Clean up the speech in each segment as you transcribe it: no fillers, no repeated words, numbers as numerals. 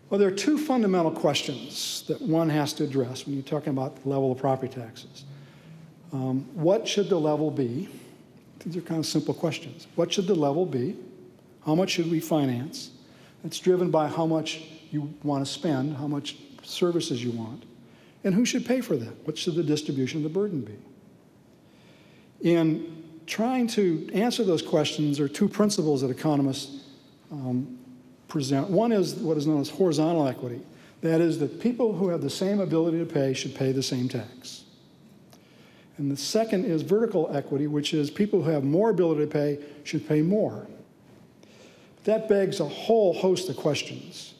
Well, there are two fundamental questions that one has to address when you're talking about the level of property taxes. What should the level be? These are kind of simple questions. What should the level be? How much should we finance? It's driven by how much you want to spend, how much services you want, and who should pay for that? What should the distribution of the burden be? In trying to answer those questions, there are two principles that economists present. One is what is known as horizontal equity. That is that people who have the same ability to pay should pay the same tax. And the second is vertical equity, which is people who have more ability to pay should pay more. That begs a whole host of questions.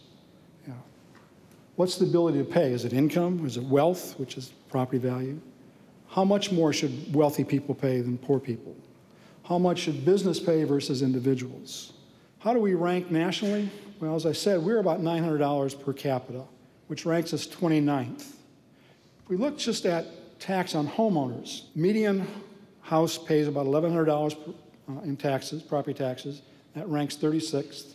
What's the ability to pay? Is it income? Is it wealth, which is property value? How much more should wealthy people pay than poor people? How much should business pay versus individuals? How do we rank nationally? Well, as I said, we're about $900 per capita, which ranks us 29th. If we look just at tax on homeowners, median house pays about $1,100 in taxes, property taxes. That ranks 36th.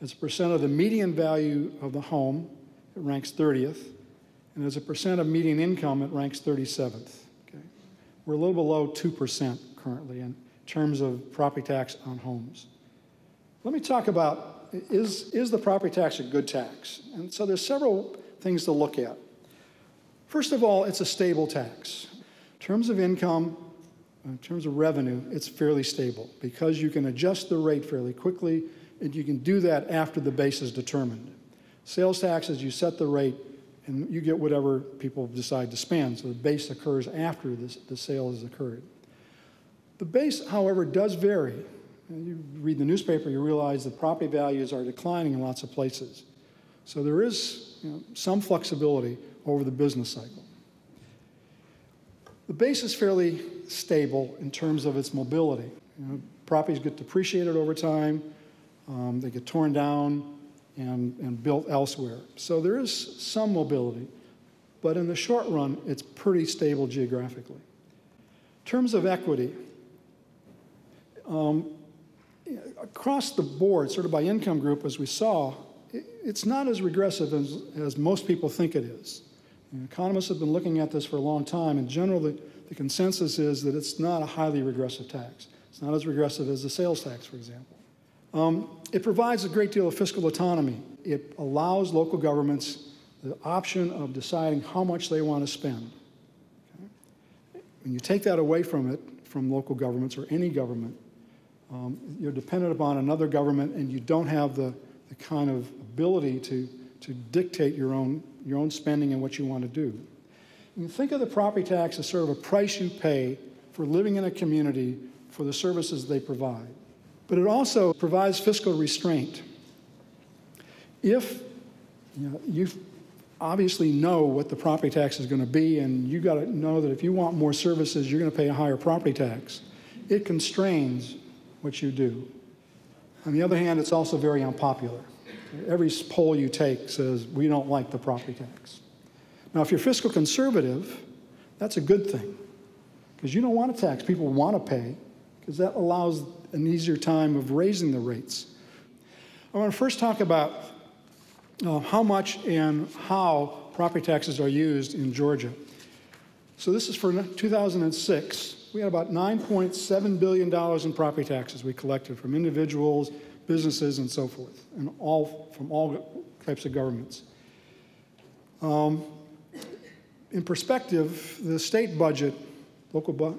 As a percent of the median value of the home, it ranks 30th. And as a percent of median income, it ranks 37th. Okay? We're a little below 2% currently in terms of property tax on homes. Let me talk about, is the property tax a good tax? And so there's several things to look at. First of all, it's a stable tax. In terms of income, in terms of revenue, it's fairly stable because you can adjust the rate fairly quickly, and you can do that after the base is determined. Sales taxes, you set the rate, and you get whatever people decide to spend, so the base occurs after the sale has occurred. The base, however, does vary. You read the newspaper, you realize that property values are declining in lots of places. So there is some flexibility over the business cycle. The base is fairly stable in terms of its mobility. Properties get depreciated over time, they get torn down and built elsewhere. So there is some mobility, but in the short run, it's pretty stable geographically. In terms of equity, across the board, sort of by income group, as we saw, it's not as regressive as most people think it is. Economists have been looking at this for a long time, and generally the consensus is that it's not a highly regressive tax. It's not as regressive as the sales tax, for example. It provides a great deal of fiscal autonomy. It allows local governments the option of deciding how much they want to spend. Okay? When you take that away from local governments or any government, you're dependent upon another government, and you don't have the kind of ability to dictate your own spending and what you want to do. You think of the property tax as sort of a price you pay for living in a community for the services they provide. But it also provides fiscal restraint. If you obviously know what the property tax is going to be, and you got to know that if you want more services, you're going to pay a higher property tax, it constrains what you do. On the other hand, it's also very unpopular. Every poll you take says, we don't like the property tax. Now, if you're fiscal conservative, that's a good thing, because you don't want to tax. People want to pay, because that allows an easier time of raising the rates. I want to first talk about how much and how property taxes are used in Georgia. So this is for 2006. We had about $9.7 billion in property taxes we collected from individuals, businesses, and so forth, and from all types of governments. In perspective, the state budget,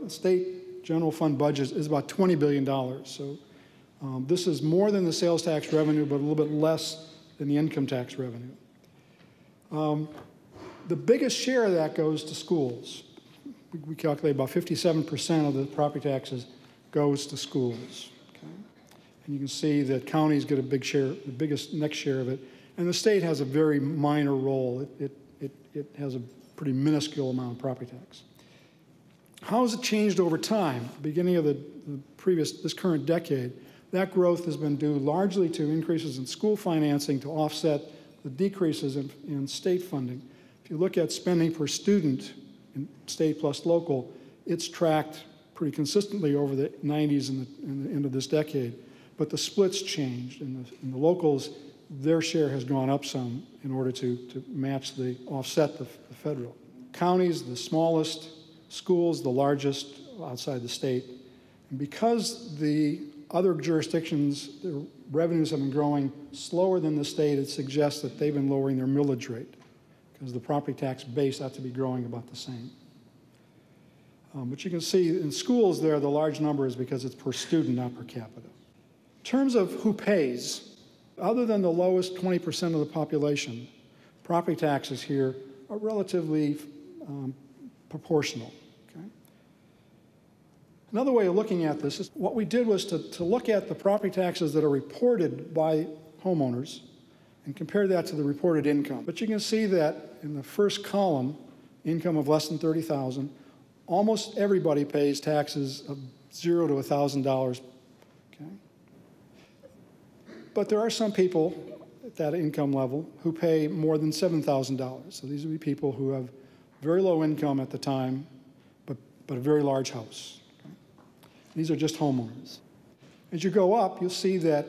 state general fund budget is about $20 billion. So this is more than the sales tax revenue, but a little bit less than the income tax revenue. The biggest share of that goes to schools. We calculate about 57% of the property taxes goes to schools. Okay? And you can see that counties get a big share, the biggest next share of it, and the state has a very minor role. It has a pretty minuscule amount of property tax. How has it changed over time? Beginning of this current decade, that growth has been due largely to increases in school financing to offset the decreases in state funding. If you look at spending per student in state plus local, it's tracked pretty consistently over the 90s and the end of this decade. But the splits changed. In the locals, their share has gone up some in order to match offset the federal. Counties, the smallest, schools, the largest outside the state. And because the other jurisdictions, their revenues have been growing slower than the state, it suggests that they've been lowering their millage rate because the property tax base ought to be growing about the same. But you can see in schools there, the large number is because it's per student, not per capita. In terms of who pays, other than the lowest 20% of the population, property taxes here are relatively proportional. Okay? Another way of looking at this is what we did was to look at the property taxes that are reported by homeowners and compare that to the reported income. But you can see that in the first column, income of less than $30,000, almost everybody pays taxes of $0 to $1,000. Okay? But there are some people at that income level who pay more than $7,000. So these would be people who have very low income at the time, but a very large house. Okay? These are just homeowners. As you go up, you'll see that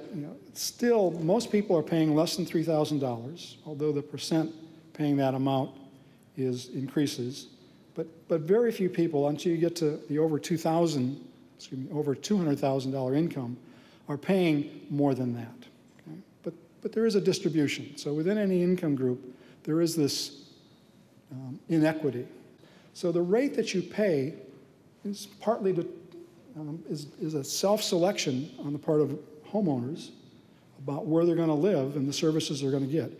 still most people are paying less than $3,000, although the percent paying that amount increases. But very few people, until you get to the over $200,000 income, are paying more than that. Okay? But there is a distribution. So within any income group, there is this inequity. So the rate that you pay is partly is a self-selection on the part of homeowners about where they're going to live and the services they're going to get.